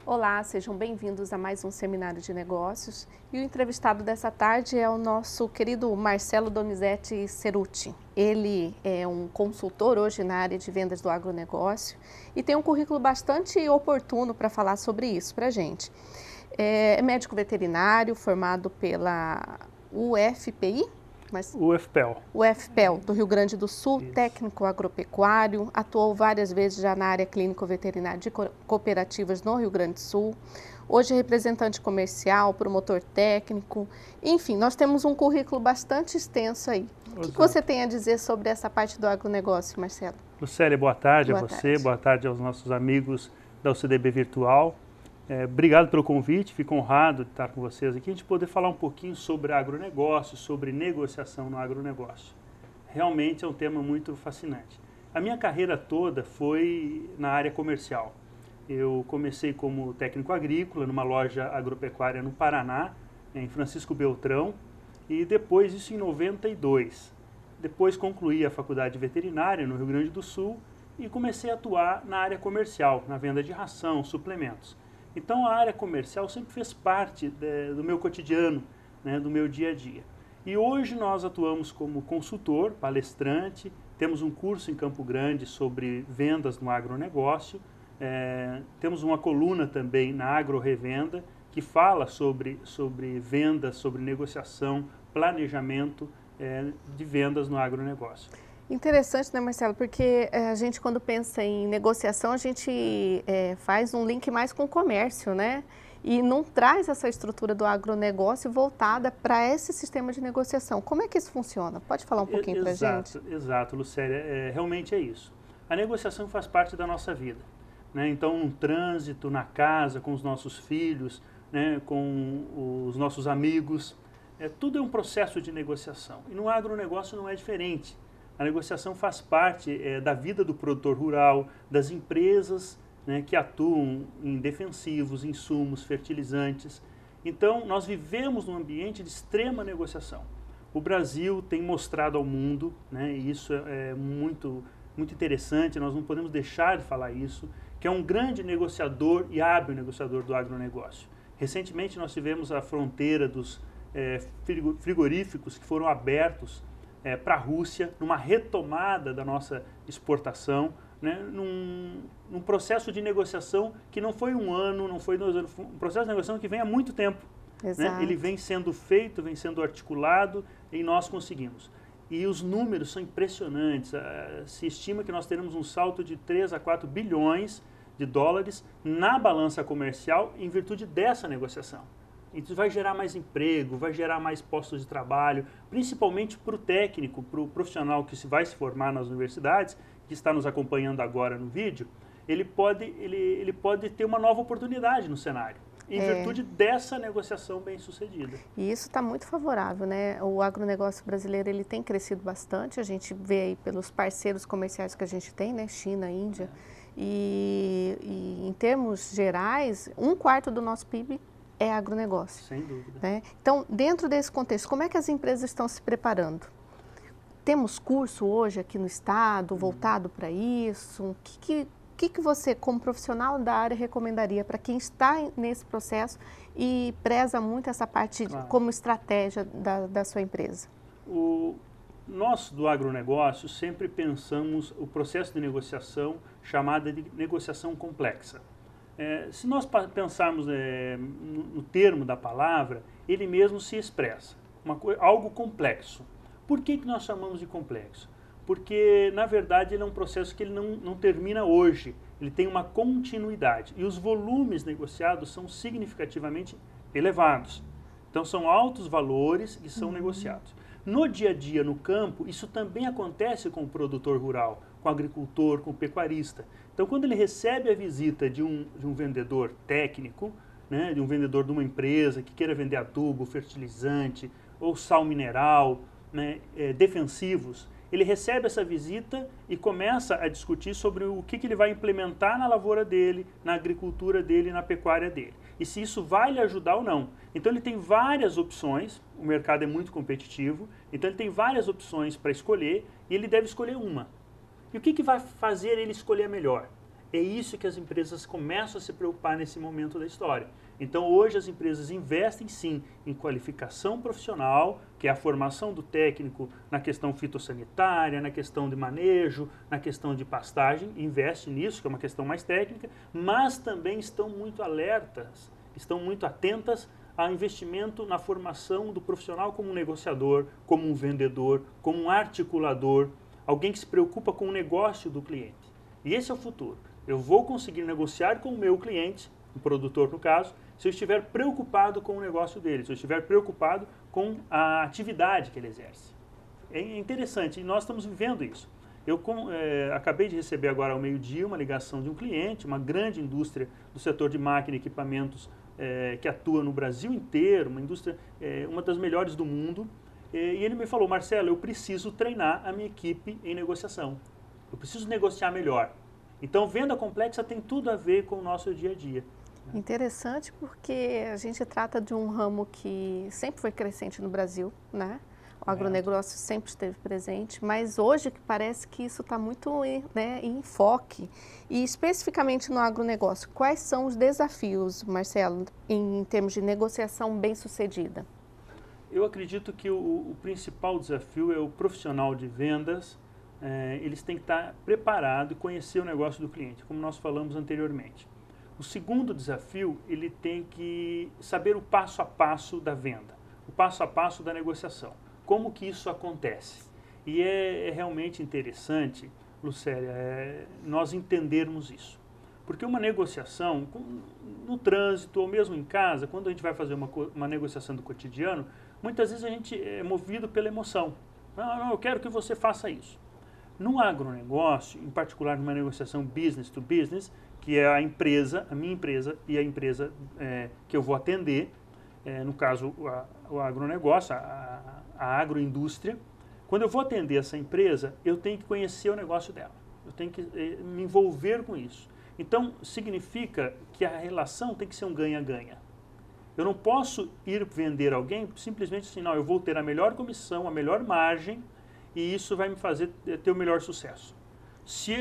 Olá, sejam bem-vindos a mais um seminário de negócios. E o entrevistado dessa tarde é o nosso querido Marcelo Donizete Cerutti. Ele é um consultor hoje na área de vendas do agronegócio e tem um currículo bastante oportuno para falar sobre isso para a gente. É médico veterinário formado pela UFPI? UFPEL, do Rio Grande do Sul, Isso. Técnico agropecuário, atuou várias vezes já na área clínico-veterinária de cooperativas no Rio Grande do Sul. Hoje é representante comercial, promotor técnico, enfim, nós temos um currículo bastante extenso aí. O que você tem a dizer sobre essa parte do agronegócio, Marcelo? Lucélia, boa tarde a você, boa tarde aos nossos amigos da UCDB Virtual. Obrigado pelo convite, fico honrado de estar com vocês aqui, a gente poder falar um pouquinho sobre agronegócio, sobre negociação no agronegócio. Realmente é um tema muito fascinante. A minha carreira toda foi na área comercial. Eu comecei como técnico agrícola numa loja agropecuária no Paraná, em Francisco Beltrão, e depois, isso em 92. Depois concluí a faculdade veterinária no Rio Grande do Sul e comecei a atuar na área comercial, na venda de ração, suplementos. Então a área comercial sempre fez parte do meu cotidiano, né, do meu dia a dia. E hoje nós atuamos como consultor, palestrante, temos um curso em Campo Grande sobre vendas no agronegócio, temos uma coluna também na Agro Revenda que fala sobre vendas, sobre negociação, planejamento de vendas no agronegócio. Interessante, né, Marcelo? Porque a gente, quando pensa em negociação, a gente faz um link mais com o comércio, né? E não traz essa estrutura do agronegócio voltada para esse sistema de negociação. Como é que isso funciona? Pode falar um pouquinho para a gente? Exato, Lucélia. Realmente é isso. A negociação faz parte da nossa vida, né? Então, no trânsito, na casa, com os nossos filhos, né, com os nossos amigos, tudo é um processo de negociação. E no agronegócio não é diferente. A negociação faz parte da vida do produtor rural, das empresas, né, que atuam em defensivos, insumos, fertilizantes. Então, nós vivemos num ambiente de extrema negociação. O Brasil tem mostrado ao mundo, né, e isso é muito interessante, nós não podemos deixar de falar isso, que é um grande negociador e hábil negociador do agronegócio. Recentemente, nós tivemos a fronteira dos frigoríficos que foram abertos para a Rússia, numa retomada da nossa exportação, né, num processo de negociação que não foi um ano, não foi 2 anos, foi um processo de negociação que vem há muito tempo. Né? Ele vem sendo feito, vem sendo articulado e nós conseguimos. E os números são impressionantes. Se estima que nós teremos um salto de 3 a 4 bilhões de dólares na balança comercial em virtude dessa negociação. Isso vai gerar mais emprego, vai gerar mais postos de trabalho, principalmente para o técnico, para o profissional que vai se formar nas universidades, que está nos acompanhando agora no vídeo, ele pode ter uma nova oportunidade no cenário, em virtude dessa negociação bem sucedida. E isso está muito favorável, né? O agronegócio brasileiro ele tem crescido bastante, a gente vê aí pelos parceiros comerciais que a gente tem, né? China, Índia, e em termos gerais, 1/4 do nosso PIB é agronegócio. Sem dúvida. Né? Então, dentro desse contexto, como é que as empresas estão se preparando? Temos curso hoje aqui no estado voltado para isso? O que você, como profissional da área, recomendaria para quem está nesse processo e preza muito essa parte como estratégia da sua empresa? Nós do agronegócio sempre pensamos o processo de negociação chamada de negociação complexa. Se nós pensarmos no termo da palavra, ele mesmo se expressa, algo complexo. Por que nós chamamos de complexo? Porque, na verdade, ele é um processo que ele não termina hoje, ele tem uma continuidade. E os volumes negociados são significativamente elevados. Então, são altos valores que são negociados. No dia a dia, no campo, isso também acontece com o produtor rural, com o agricultor, com o pecuarista. Então, quando ele recebe a visita de um vendedor técnico, né, de um vendedor de uma empresa que queira vender adubo, fertilizante ou sal mineral, né, defensivos, ele recebe essa visita e começa a discutir sobre o que ele vai implementar na lavoura dele, na agricultura dele, na pecuária dele. E se isso vai lhe ajudar ou não. Então ele tem várias opções, o mercado é muito competitivo, então ele tem várias opções para escolher e ele deve escolher uma. E o que vai fazer ele escolher a melhor? É isso que as empresas começam a se preocupar nesse momento da história. Então, hoje as empresas investem sim em qualificação profissional, que é a formação do técnico na questão fitossanitária, na questão de manejo, na questão de pastagem, investe nisso, que é uma questão mais técnica, mas também estão muito alertas, estão muito atentas ao investimento na formação do profissional como um negociador, como um vendedor, como um articulador, alguém que se preocupa com o negócio do cliente. E esse é o futuro. Eu vou conseguir negociar com o meu cliente, o produtor no caso, se eu estiver preocupado com o negócio dele, se eu estiver preocupado com a atividade que ele exerce. É interessante, e nós estamos vivendo isso. Eu acabei de receber agora ao meio-dia uma ligação de um cliente, uma grande indústria do setor de máquina e equipamentos que atua no Brasil inteiro, uma indústria, uma das melhores do mundo, e ele me falou: Marcelo, eu preciso treinar a minha equipe em negociação, eu preciso negociar melhor. Então, venda complexa tem tudo a ver com o nosso dia a dia. Interessante, porque a gente trata de um ramo que sempre foi crescente no Brasil, né? O agronegócio sempre esteve presente, mas hoje que parece que isso está muito em enfoque. E especificamente no agronegócio, quais são os desafios, Marcelo, em termos de negociação bem-sucedida? Eu acredito que o principal desafio é o profissional de vendas. Eles têm que estar preparados e conhecer o negócio do cliente, como nós falamos anteriormente. O segundo desafio, ele tem que saber o passo a passo da venda, o passo a passo da negociação. Como que isso acontece? E é realmente interessante, Lucélia, nós entendermos isso. Porque uma negociação, no trânsito ou mesmo em casa, quando a gente vai fazer uma negociação do cotidiano, muitas vezes a gente é movido pela emoção. Não, eu quero que você faça isso. No agronegócio, em particular numa negociação business to business, que é a empresa, a minha empresa e a empresa que eu vou atender, no caso o agronegócio, a agroindústria, quando eu vou atender essa empresa, eu tenho que conhecer o negócio dela, eu tenho que me envolver com isso. Então, significa que a relação tem que ser um ganha-ganha. Eu não posso ir vender alguém simplesmente assim, não, eu vou ter a melhor comissão, a melhor margem, e isso vai me fazer ter o melhor sucesso. Se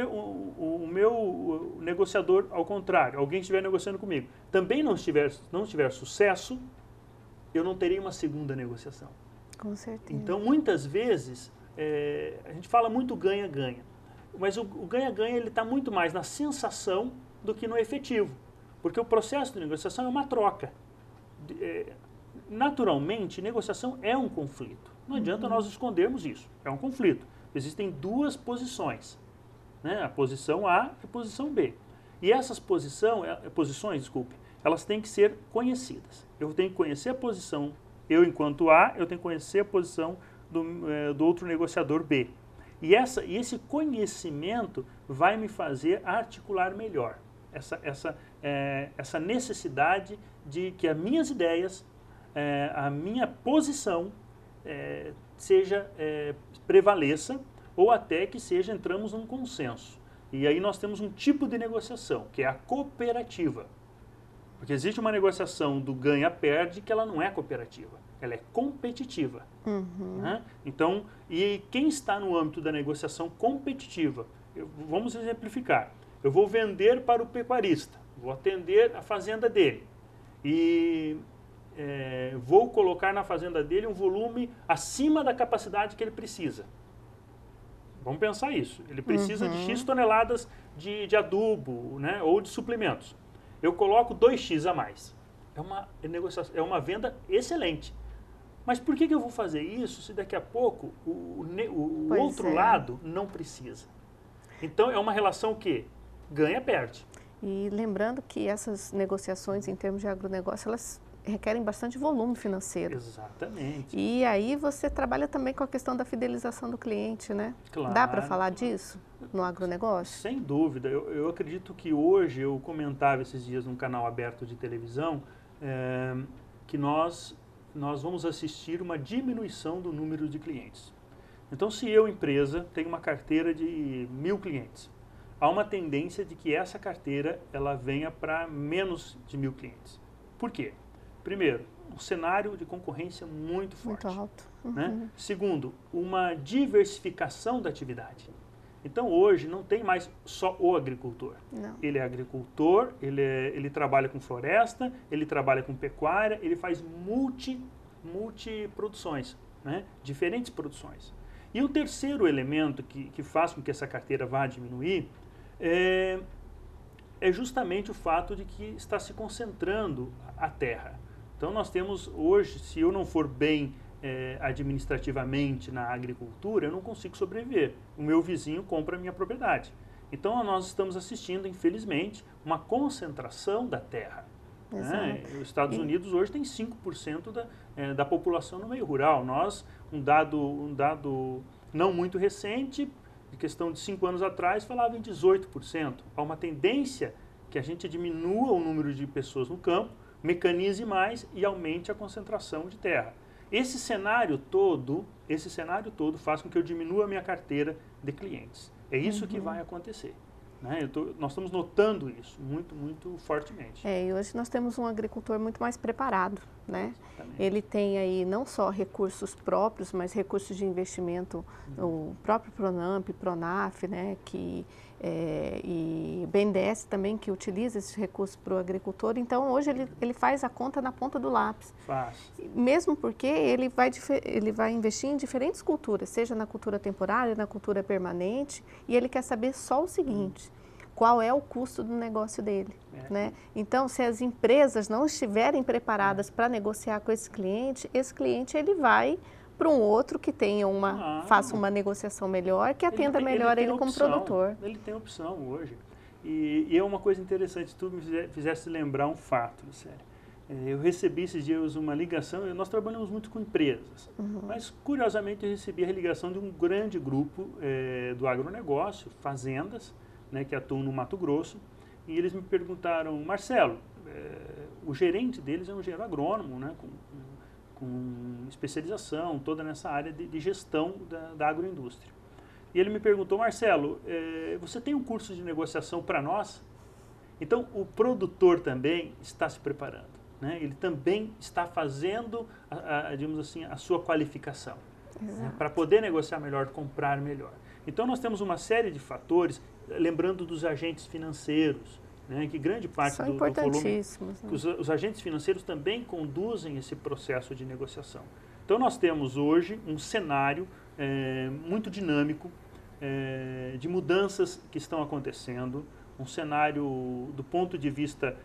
o meu negociador, ao contrário, alguém estiver negociando comigo, também não tiver sucesso, eu não terei uma segunda negociação. Com certeza. Então, muitas vezes, a gente fala muito ganha-ganha, mas o ganha-ganha ele está muito mais na sensação do que no efetivo, porque o processo de negociação é uma troca. Naturalmente, negociação é um conflito. Não adianta nós escondermos isso. É um conflito. Existem duas posições, né? A posição A e a posição B. E essas posições, elas têm que ser conhecidas. Eu tenho que conhecer a posição, eu enquanto A, eu tenho que conhecer a posição do outro negociador B. E esse conhecimento vai me fazer articular melhor. Essa necessidade de que as minhas ideias, a minha posição prevaleça, ou até que entramos num consenso. E aí nós temos um tipo de negociação, que é a cooperativa. Porque existe uma negociação do ganha-perde que ela não é cooperativa, ela é competitiva. Né? Então, e quem está no âmbito da negociação competitiva? Vamos exemplificar. Eu vou vender para o pecuarista, vou atender a fazenda dele e vou colocar na fazenda dele um volume acima da capacidade que ele precisa. Vamos pensar isso. Ele precisa de X toneladas de adubo, né, ou de suplementos. Eu coloco 2X a mais. É uma venda excelente. Mas por que eu vou fazer isso se daqui a pouco o outro lado não precisa? Então, é uma relação que ganha-perde. E lembrando que essas negociações em termos de agronegócio, elas requerem bastante volume financeiro. Exatamente. E aí você trabalha também com a questão da fidelização do cliente, né? Claro. Dá para falar disso no agronegócio? Sem dúvida. Eu acredito que hoje, eu comentava esses dias num canal aberto de televisão, que nós vamos assistir uma diminuição do número de clientes. Então, se eu, empresa, tenho uma carteira de 1.000 clientes, há uma tendência de que essa carteira ela venha para menos de 1.000 clientes. Por quê? Primeiro, um cenário de concorrência muito forte. Muito alto. Né? Segundo, uma diversificação da atividade. Então, hoje, não tem mais só o agricultor. Não. Ele é agricultor, ele trabalha com floresta, ele trabalha com pecuária, ele faz multiproduções, né? Diferentes produções. E o terceiro elemento que faz com que essa carteira vá diminuir é justamente o fato de que está se concentrando a terra. Então, nós temos hoje, se eu não for bem administrativamente na agricultura, eu não consigo sobreviver. O meu vizinho compra a minha propriedade. Então, nós estamos assistindo, infelizmente, uma concentração da terra. Né? Os Estados Unidos hoje tem 5% da população no meio rural. Nós, um dado não muito recente, de questão de 5 anos atrás, falava em 18%. Há uma tendência que a gente diminua o número de pessoas no campo, mecanize mais e aumente a concentração de terra. Esse cenário todo faz com que eu diminua a minha carteira de clientes. É isso que vai acontecer. Né? Nós estamos notando isso muito, muito fortemente. E hoje nós temos um agricultor muito mais preparado, né? Ele tem aí não só recursos próprios, mas recursos de investimento, o próprio Pronamp, Pronaf, né? E BNDES também, que utiliza esses recursos para o agricultor. Então, hoje ele faz a conta na ponta do lápis. Faz. Mesmo porque ele vai investir em diferentes culturas, seja na cultura temporária, na cultura permanente, e ele quer saber só o seguinte: qual é o custo do negócio dele, né? Então, se as empresas não estiverem preparadas para negociar com esse cliente ele vai para um outro que tenha faça uma negociação melhor, que atenda melhor ele como produtor. Ele tem opção hoje. E é uma coisa interessante, tu me fizesse lembrar um fato, Lucélia. Eu recebi esses dias uma ligação, nós trabalhamos muito com empresas, mas curiosamente eu recebi a ligação de um grande grupo do agronegócio, fazendas, né, que atuam no Mato Grosso, e eles me perguntaram: Marcelo, o gerente deles é um engenheiro agrônomo, né, com especialização toda nessa área de gestão da agroindústria. E ele me perguntou: Marcelo, você tem um curso de negociação para nós? Então, o produtor também está se preparando, né? Ele também está fazendo, digamos assim, a sua qualificação, né, para poder negociar melhor, comprar melhor. Então, nós temos uma série de fatores, lembrando dos agentes financeiros, né, que grande parte do volume, os agentes financeiros também conduzem esse processo de negociação. Então, nós temos hoje um cenário muito dinâmico, de mudanças que estão acontecendo, um cenário do ponto de vista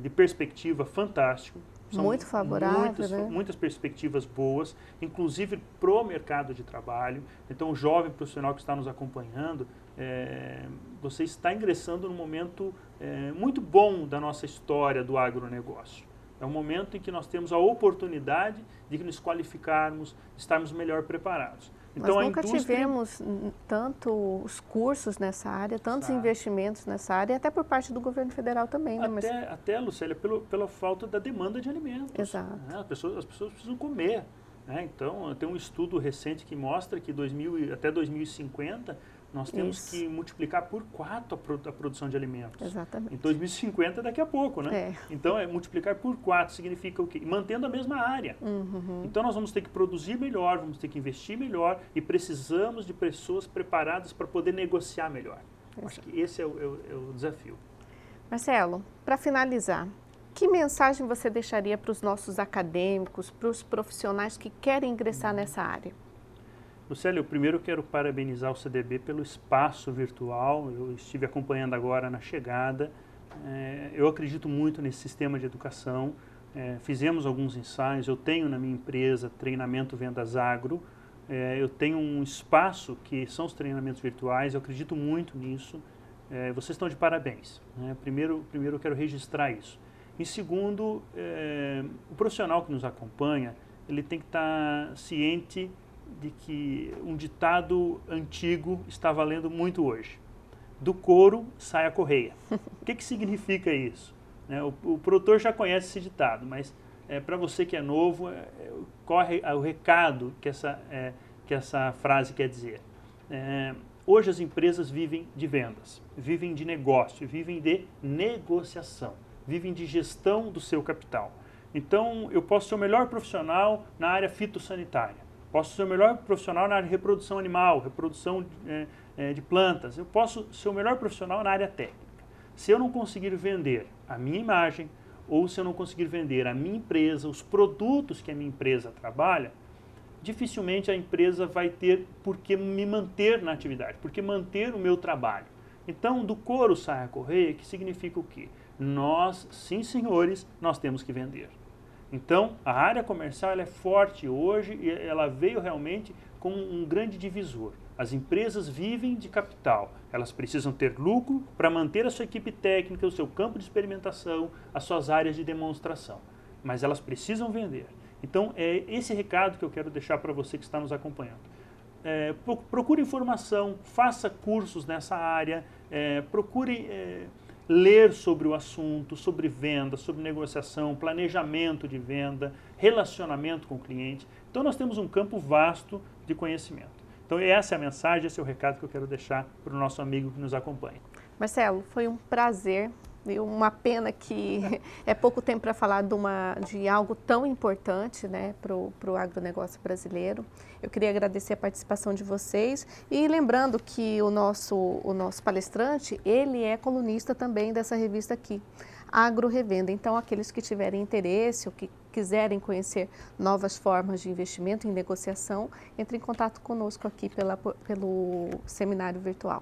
de perspectiva fantástico. São muito favorável, muitas perspectivas boas, inclusive para o mercado de trabalho. Então, o jovem profissional que está nos acompanhando, você está ingressando num momento muito bom da nossa história do agronegócio. É um momento em que nós temos a oportunidade de nos qualificarmos, estarmos melhor preparados. Então, nós nunca tivemos tantos cursos nessa área, tantos investimentos nessa área, até por parte do governo federal também. Né? Até, Lucélia, pela falta da demanda de alimentos. Exato. Né? As pessoas precisam comer. Né? Então, tem um estudo recente que mostra que até 2050 nós temos que multiplicar por 4 a produção de alimentos. Exatamente. Em 2050, daqui a pouco, né? Então, multiplicar por 4 significa o quê? Mantendo a mesma área. Então, nós vamos ter que produzir melhor, vamos ter que investir melhor e precisamos de pessoas preparadas para poder negociar melhor. Acho que esse é o desafio. Marcelo, para finalizar, que mensagem você deixaria para os nossos acadêmicos, para os profissionais que querem ingressar nessa área? Lucélia, eu primeiro quero parabenizar o CDB pelo espaço virtual. Eu estive acompanhando agora na chegada. Eu acredito muito nesse sistema de educação. Fizemos alguns ensaios. Eu tenho na minha empresa treinamento Vendas Agro. Eu tenho um espaço que são os treinamentos virtuais. Eu acredito muito nisso. Vocês estão de parabéns. Né? Primeiro eu quero registrar isso. Em segundo, o profissional que nos acompanha, ele tem que estar ciente de que um ditado antigo está valendo muito hoje. Do couro sai a correia. O que significa isso? O produtor já conhece esse ditado, mas para você que é novo, corre o recado que essa frase quer dizer. Hoje as empresas vivem de vendas, vivem de negócio, vivem de negociação, vivem de gestão do seu capital. Então, eu posso ser o melhor profissional na área fitossanitária. Posso ser o melhor profissional na área de reprodução animal, reprodução de plantas. Eu posso ser o melhor profissional na área técnica. Se eu não conseguir vender a minha imagem, ou se eu não conseguir vender a minha empresa, os produtos que a minha empresa trabalha, dificilmente a empresa vai ter por que me manter na atividade, por que manter o meu trabalho. Então, do couro sai a correia, que significa o quê? Nós, sim senhores, nós temos que vender. Então, a área comercial ela é forte hoje e ela veio realmente como um grande divisor. As empresas vivem de capital, elas precisam ter lucro para manter a sua equipe técnica, o seu campo de experimentação, as suas áreas de demonstração. Mas elas precisam vender. Então, é esse recado que eu quero deixar para você que está nos acompanhando. Procure informação, faça cursos nessa área, procure ler sobre o assunto, sobre venda, sobre negociação, planejamento de venda, relacionamento com o cliente. Então, nós temos um campo vasto de conhecimento. Então, essa é a mensagem, esse é o recado que eu quero deixar para o nosso amigo que nos acompanha. Marcelo, foi um prazer. E uma pena que é pouco tempo para falar de algo tão importante, né, para o agronegócio brasileiro. Eu queria agradecer a participação de vocês e lembrando que o nosso palestrante, ele é colunista também dessa revista aqui, Agro Revenda. Então, aqueles que tiverem interesse ou que quiserem conhecer novas formas de investimento em negociação, entre em contato conosco aqui pelo seminário virtual.